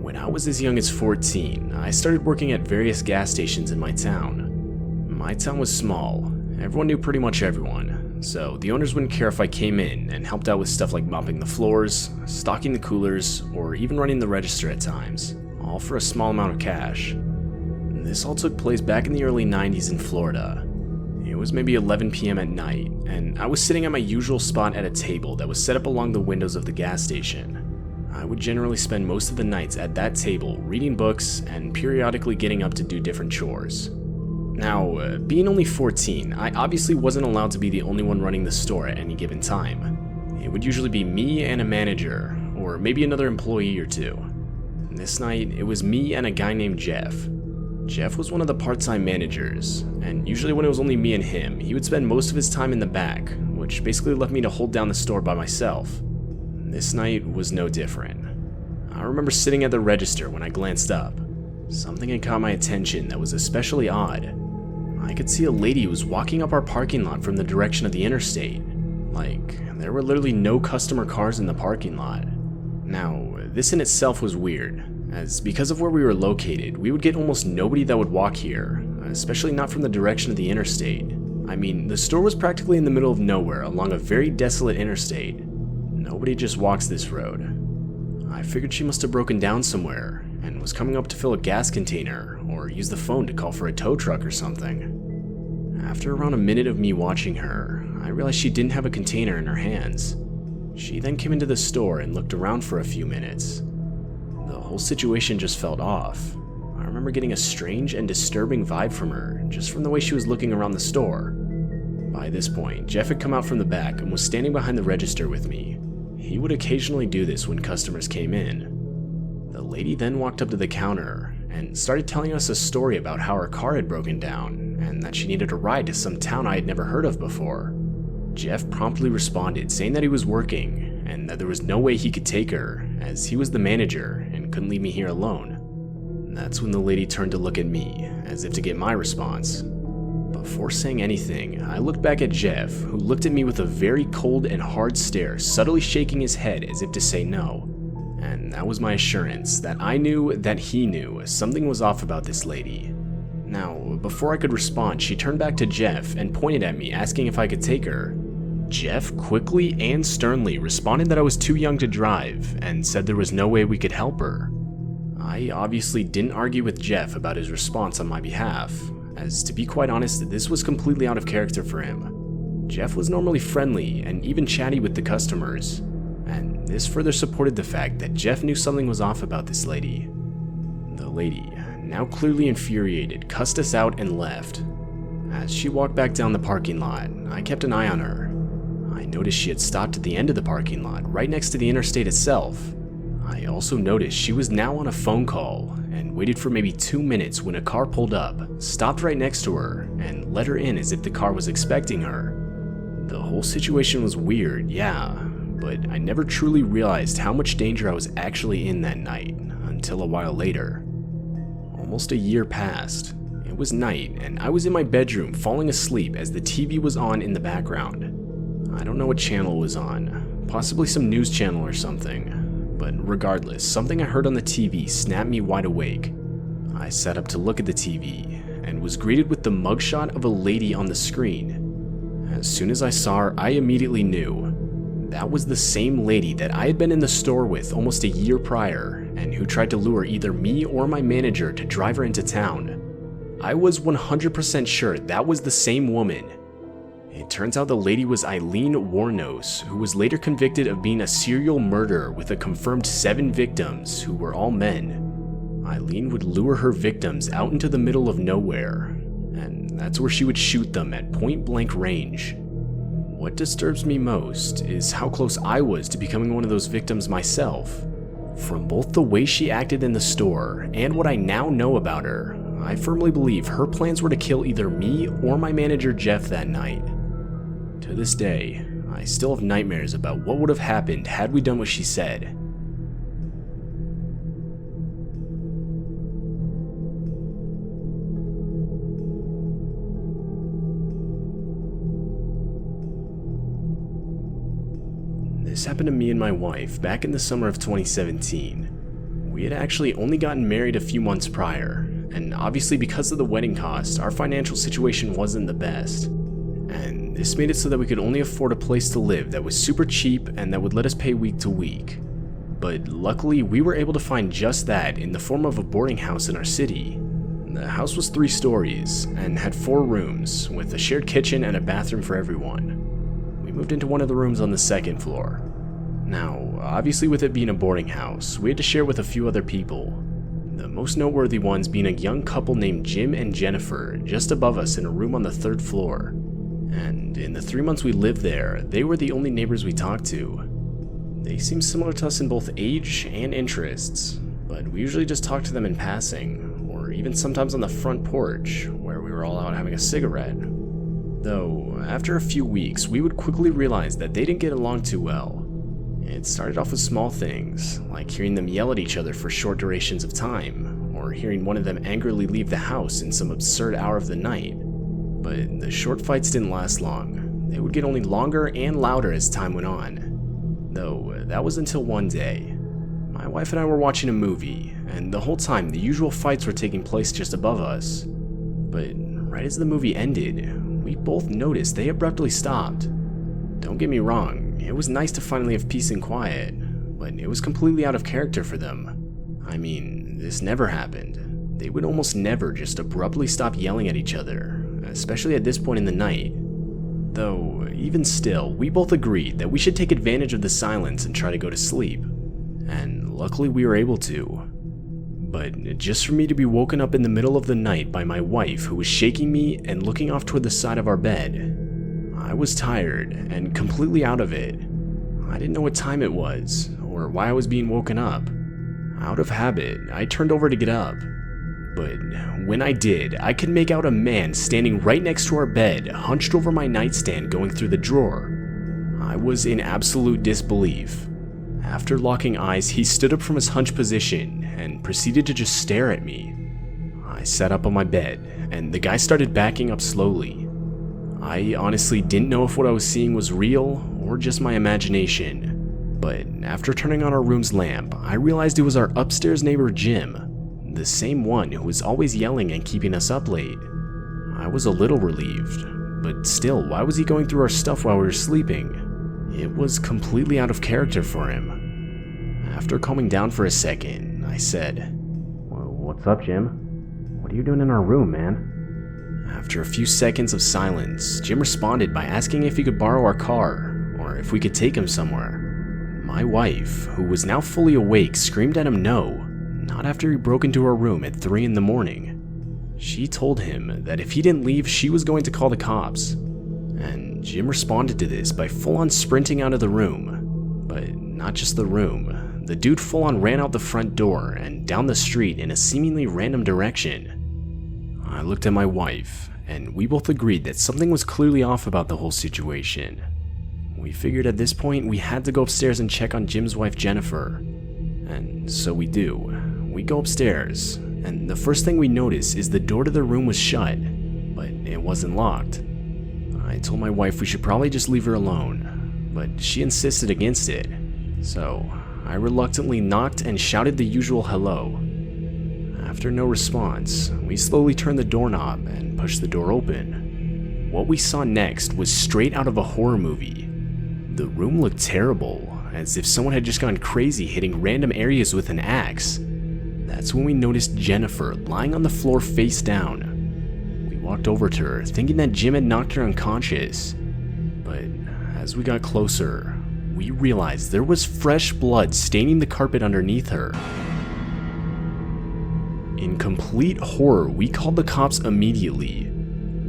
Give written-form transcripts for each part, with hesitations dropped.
When I was as young as 14, I started working at various gas stations in my town. My town was small, everyone knew pretty much everyone, so the owners wouldn't care if I came in and helped out with stuff like mopping the floors, stocking the coolers, or even running the register at times, all for a small amount of cash. This all took place back in the early 90s in Florida. It was maybe 11 p.m. at night, and I was sitting at my usual spot at a table that was set up along the windows of the gas station. I would generally spend most of the nights at that table reading books and periodically getting up to do different chores. Now, being only 14, I obviously wasn't allowed to be the only one running the store at any given time. It would usually be me and a manager, or maybe another employee or two. This night, it was me and a guy named Jeff. Jeff was one of the part-time managers, and usually when it was only me and him, he would spend most of his time in the back, which basically left me to hold down the store by myself. This night was no different. I remember sitting at the register when I glanced up. Something had caught my attention that was especially odd. I could see a lady who was walking up our parking lot from the direction of the interstate. Like, there were literally no customer cars in the parking lot. Now, this in itself was weird, as because of where we were located, we would get almost nobody that would walk here, especially not from the direction of the interstate. I mean, the store was practically in the middle of nowhere along a very desolate interstate. Nobody just walks this road. I figured she must have broken down somewhere and was coming up to fill a gas container or use the phone to call for a tow truck or something. After around a minute of me watching her, I realized she didn't have a container in her hands. She then came into the store and looked around for a few minutes. The whole situation just felt off. I remember getting a strange and disturbing vibe from her just from the way she was looking around the store. By this point, Jeff had come out from the back and was standing behind the register with me. He would occasionally do this when customers came in. The lady then walked up to the counter and started telling us a story about how her car had broken down and that she needed a ride to some town I had never heard of before. Jeff promptly responded, saying that he was working and that there was no way he could take her, as he was the manager and couldn't leave me here alone. That's when the lady turned to look at me, as if to get my response. Before saying anything, I looked back at Jeff, who looked at me with a very cold and hard stare, subtly shaking his head as if to say no. And that was my assurance that I knew that he knew something was off about this lady. Now, before I could respond, she turned back to Jeff and pointed at me, asking if I could take her. Jeff quickly and sternly responded that I was too young to drive and said there was no way we could help her. I obviously didn't argue with Jeff about his response on my behalf, as to be quite honest, this was completely out of character for him. Jeff was normally friendly and even chatty with the customers, and this further supported the fact that Jeff knew something was off about this lady. The lady, now clearly infuriated, cussed us out and left. As she walked back down the parking lot, I kept an eye on her. I noticed she had stopped at the end of the parking lot, right next to the interstate itself. I also noticed she was now on a phone call and waited for maybe 2 minutes when a car pulled up, stopped right next to her, and let her in as if the car was expecting her. The whole situation was weird, yeah, but I never truly realized how much danger I was actually in that night until a while later. Almost a year passed. It was night, and I was in my bedroom falling asleep as the TV was on in the background. I don't know what channel it was on, possibly some news channel or something. But regardless, something I heard on the TV snapped me wide awake. I sat up to look at the TV and was greeted with the mugshot of a lady on the screen. As soon as I saw her, I immediately knew. That was the same lady that I had been in the store with almost a year prior and who tried to lure either me or my manager to drive her into town. I was 100% sure that was the same woman. It turns out the lady was Eileen Warnos, who was later convicted of being a serial murderer with a confirmed 7 victims who were all men. Eileen would lure her victims out into the middle of nowhere, and that's where she would shoot them at point-blank range. What disturbs me most is how close I was to becoming one of those victims myself. From both the way she acted in the store and what I now know about her, I firmly believe her plans were to kill either me or my manager Jeff that night. To this day, I still have nightmares about what would have happened had we done what she said. This happened to me and my wife back in the summer of 2017. We had actually only gotten married a few months prior, and obviously because of the wedding cost, our financial situation wasn't the best. And this made it so that we could only afford a place to live that was super cheap and that would let us pay week to week. But luckily, we were able to find just that in the form of a boarding house in our city. The house was 3 stories and had 4 rooms, with a shared kitchen and a bathroom for everyone. We moved into one of the rooms on the 2nd floor. Now, obviously with it being a boarding house, we had to share with a few other people. The most noteworthy ones being a young couple named Jim and Jennifer just above us in a room on the 3rd floor. And in the 3 months we lived there, they were the only neighbors we talked to. They seemed similar to us in both age and interests, but we usually just talked to them in passing, or even sometimes on the front porch, where we were all out having a cigarette. Though, after a few weeks, we would quickly realize that they didn't get along too well. It started off with small things, like hearing them yell at each other for short durations of time, or hearing one of them angrily leave the house in some absurd hour of the night. But the short fights didn't last long. They would get only longer and louder as time went on. Though, that was until one day. My wife and I were watching a movie, and the whole time the usual fights were taking place just above us. But right as the movie ended, we both noticed they abruptly stopped. Don't get me wrong, it was nice to finally have peace and quiet, but it was completely out of character for them. I mean, this never happened. They would almost never just abruptly stop yelling at each other, especially at this point in the night. Though, even still, we both agreed that we should take advantage of the silence and try to go to sleep. And luckily we were able to. But just for me to be woken up in the middle of the night by my wife who was shaking me and looking off toward the side of our bed. I was tired and completely out of it. I didn't know what time it was, or why I was being woken up. Out of habit, I turned over to get up. But when I did, I could make out a man standing right next to our bed, hunched over my nightstand going through the drawer. I was in absolute disbelief. After locking eyes, he stood up from his hunched position and proceeded to just stare at me. I sat up on my bed, and the guy started backing up slowly. I honestly didn't know if what I was seeing was real or just my imagination. But after turning on our room's lamp, I realized it was our upstairs neighbor Jim. The same one who was always yelling and keeping us up late. I was a little relieved, but still, why was he going through our stuff while we were sleeping? It was completely out of character for him. After calming down for a second, I said, "What's up, Jim? What are you doing in our room, man?" After a few seconds of silence, Jim responded by asking if he could borrow our car, or if we could take him somewhere. My wife, who was now fully awake, screamed at him no. Not after he broke into her room at 3 in the morning. She told him that if he didn't leave, she was going to call the cops. And Jim responded to this by full-on sprinting out of the room. But not just the room. The dude full-on ran out the front door and down the street in a seemingly random direction. I looked at my wife, and we both agreed that something was clearly off about the whole situation. We figured at this point we had to go upstairs and check on Jim's wife Jennifer. And so we do. We go upstairs, and the first thing we notice is the door to the room was shut, but it wasn't locked. I told my wife we should probably just leave her alone, but she insisted against it. So I reluctantly knocked and shouted the usual hello. After no response, we slowly turned the doorknob and pushed the door open. What we saw next was straight out of a horror movie. The room looked terrible, as if someone had just gone crazy hitting random areas with an axe. That's when we noticed Jennifer lying on the floor face down. We walked over to her, thinking that Jim had knocked her unconscious. But as we got closer, we realized there was fresh blood staining the carpet underneath her. In complete horror, we called the cops immediately.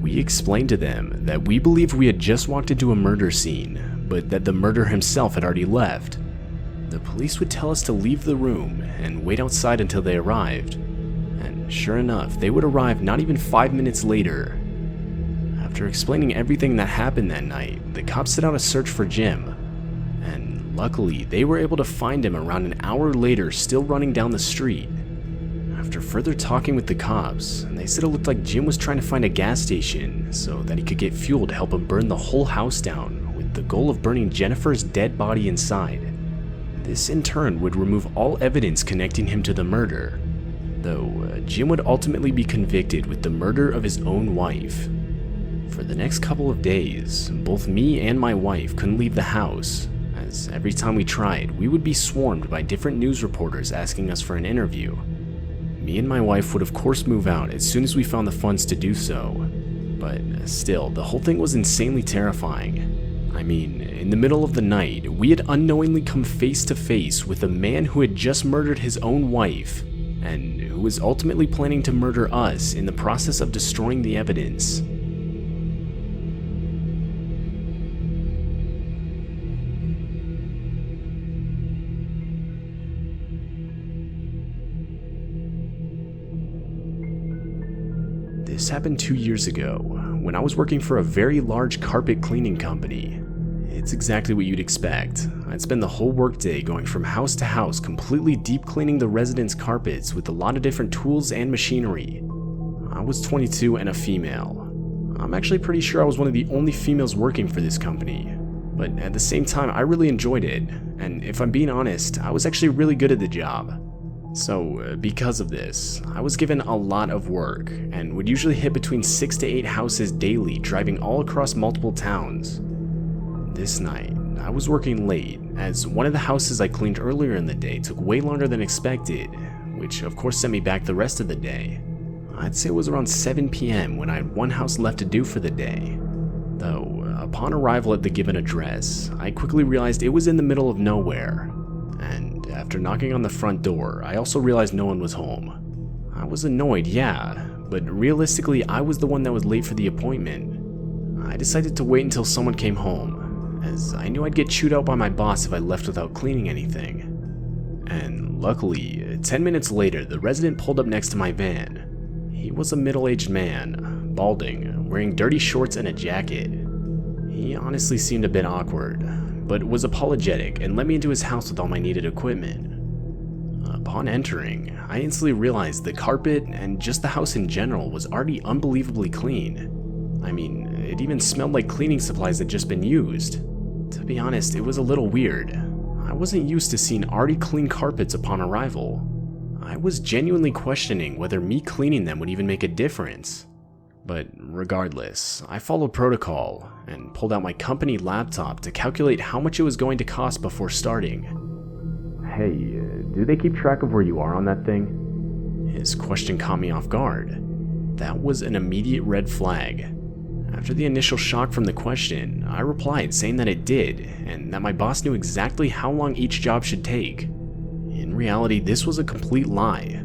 We explained to them that we believed we had just walked into a murder scene, but that the murderer himself had already left. The police would tell us to leave the room and wait outside until they arrived. And sure enough, they would arrive not even 5 minutes later. After explaining everything that happened that night, the cops set out a search for Jim. And luckily, they were able to find him around an hour later, still running down the street. After further talking with the cops, they said it looked like Jim was trying to find a gas station so that he could get fuel to help him burn the whole house down, with the goal of burning Jennifer's dead body inside. This in turn would remove all evidence connecting him to the murder, though Jim would ultimately be convicted with the murder of his own wife. For the next couple of days, both me and my wife couldn't leave the house, as every time we tried, we would be swarmed by different news reporters asking us for an interview. Me and my wife would of course move out as soon as we found the funds to do so, but still, the whole thing was insanely terrifying. I mean, in the middle of the night, we had unknowingly come face to face with a man who had just murdered his own wife, and who was ultimately planning to murder us in the process of destroying the evidence. This happened 2 years ago, when I was working for a very large carpet cleaning company. It's exactly what you'd expect. I'd spend the whole workday going from house to house, completely deep cleaning the residents' carpets with a lot of different tools and machinery. I was 22 and a female. I'm actually pretty sure I was one of the only females working for this company, but at the same time I really enjoyed it, and if I'm being honest, I was actually really good at the job. So, because of this, I was given a lot of work, and would usually hit between 6 to 8 houses daily, driving all across multiple towns. This night, I was working late, as one of the houses I cleaned earlier in the day took way longer than expected, which of course sent me back the rest of the day. I'd say it was around 7 p.m. when I had one house left to do for the day. Though, upon arrival at the given address, I quickly realized it was in the middle of nowhere. And after knocking on the front door, I also realized no one was home. I was annoyed, yeah, but realistically I was the one that was late for the appointment. I decided to wait until someone came home, as I knew I'd get chewed out by my boss if I left without cleaning anything. And luckily, 10 minutes later, the resident pulled up next to my van. He was a middle-aged man, balding, wearing dirty shorts and a jacket. He honestly seemed a bit awkward, but was apologetic and let me into his house with all my needed equipment. Upon entering, I instantly realized the carpet and just the house in general was already unbelievably clean. I mean, it even smelled like cleaning supplies had just been used. To be honest, it was a little weird. I wasn't used to seeing already clean carpets upon arrival. I was genuinely questioning whether me cleaning them would even make a difference. But regardless, I followed protocol and pulled out my company laptop to calculate how much it was going to cost before starting. "Hey, do they keep track of where you are on that thing?" His question caught me off guard. That was an immediate red flag. After the initial shock from the question, I replied saying that it did, and that my boss knew exactly how long each job should take. In reality, this was a complete lie.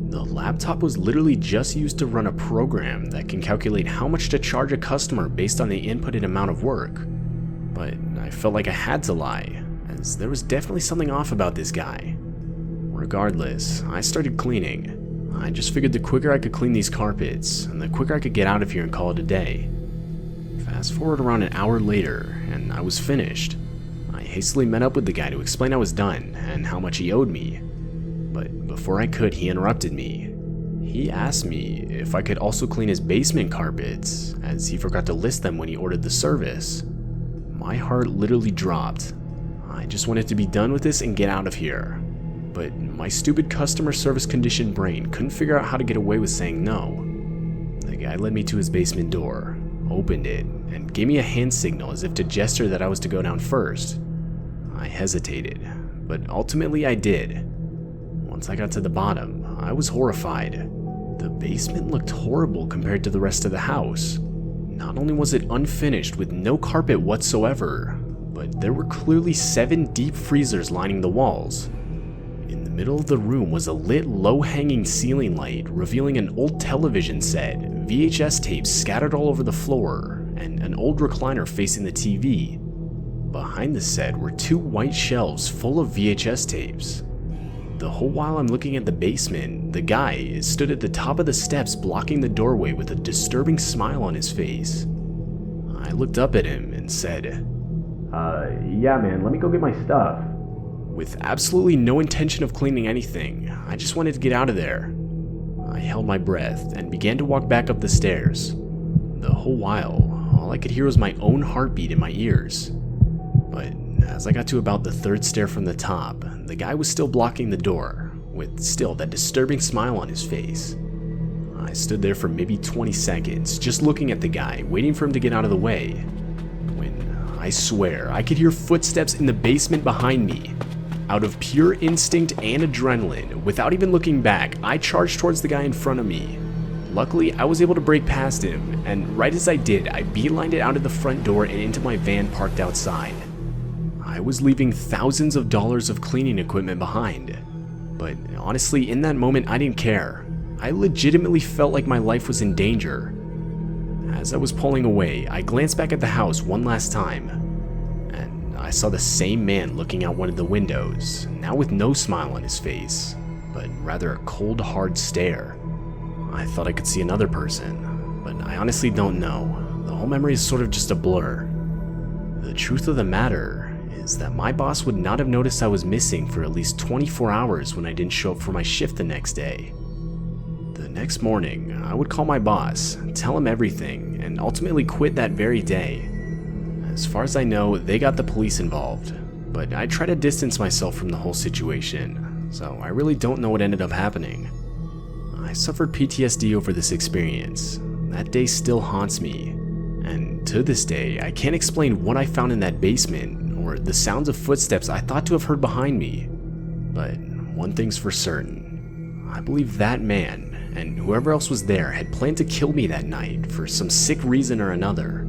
The laptop was literally just used to run a program that can calculate how much to charge a customer based on the inputted amount of work. But I felt like I had to lie, as there was definitely something off about this guy. Regardless, I started cleaning. I just figured the quicker I could clean these carpets, and the quicker I could get out of here and call it a day. Fast forward around an hour later, and I was finished. I hastily met up with the guy to explain I was done and how much he owed me. But before I could, he interrupted me. He asked me if I could also clean his basement carpets, as he forgot to list them when he ordered the service. My heart literally dropped. I just wanted to be done with this and get out of here. But my stupid customer service conditioned brain couldn't figure out how to get away with saying no. The guy led me to his basement door, opened it, and gave me a hand signal as if to gesture that I was to go down first. I hesitated, but ultimately I did. Once I got to the bottom, I was horrified. The basement looked horrible compared to the rest of the house. Not only was it unfinished with no carpet whatsoever, but there were clearly 7 deep freezers lining the walls. In the middle of the room was a lit, low-hanging ceiling light revealing an old television set, VHS tapes scattered all over the floor, and an old recliner facing the TV. Behind the set were 2 white shelves full of VHS tapes. The whole while I'm looking at the basement, the guy stood at the top of the steps blocking the doorway with a disturbing smile on his face. I looked up at him and said, "Yeah man, let me go get my stuff." With absolutely no intention of cleaning anything, I just wanted to get out of there. I held my breath and began to walk back up the stairs. The whole while, all I could hear was my own heartbeat in my ears. But as I got to about the third stair from the top, the guy was still blocking the door, with still that disturbing smile on his face. I stood there for maybe 20 seconds, just looking at the guy, waiting for him to get out of the way, when I swear I could hear footsteps in the basement behind me. Out of pure instinct and adrenaline, without even looking back, I charged towards the guy in front of me. Luckily, I was able to break past him, and right as I did, I beelined it out of the front door and into my van parked outside. I was leaving thousands of dollars of cleaning equipment behind, but honestly, in that moment, I didn't care. I legitimately felt like my life was in danger. As I was pulling away, I glanced back at the house one last time, and I saw the same man looking out one of the windows, now with no smile on his face, but rather a cold, hard stare. I thought I could see another person, but I honestly don't know. The whole memory is sort of just a blur. The truth of the matter is that my boss would not have noticed I was missing for at least 24 hours when I didn't show up for my shift the next day. The next morning, I would call my boss, tell him everything, and ultimately quit that very day. As far as I know, they got the police involved, but I tried to distance myself from the whole situation, so I really don't know what ended up happening. I suffered PTSD over this experience. That day still haunts me, and to this day, I can't explain what I found in that basement or the sounds of footsteps I thought to have heard behind me. But one thing's for certain, I believe that man and whoever else was there had planned to kill me that night for some sick reason or another.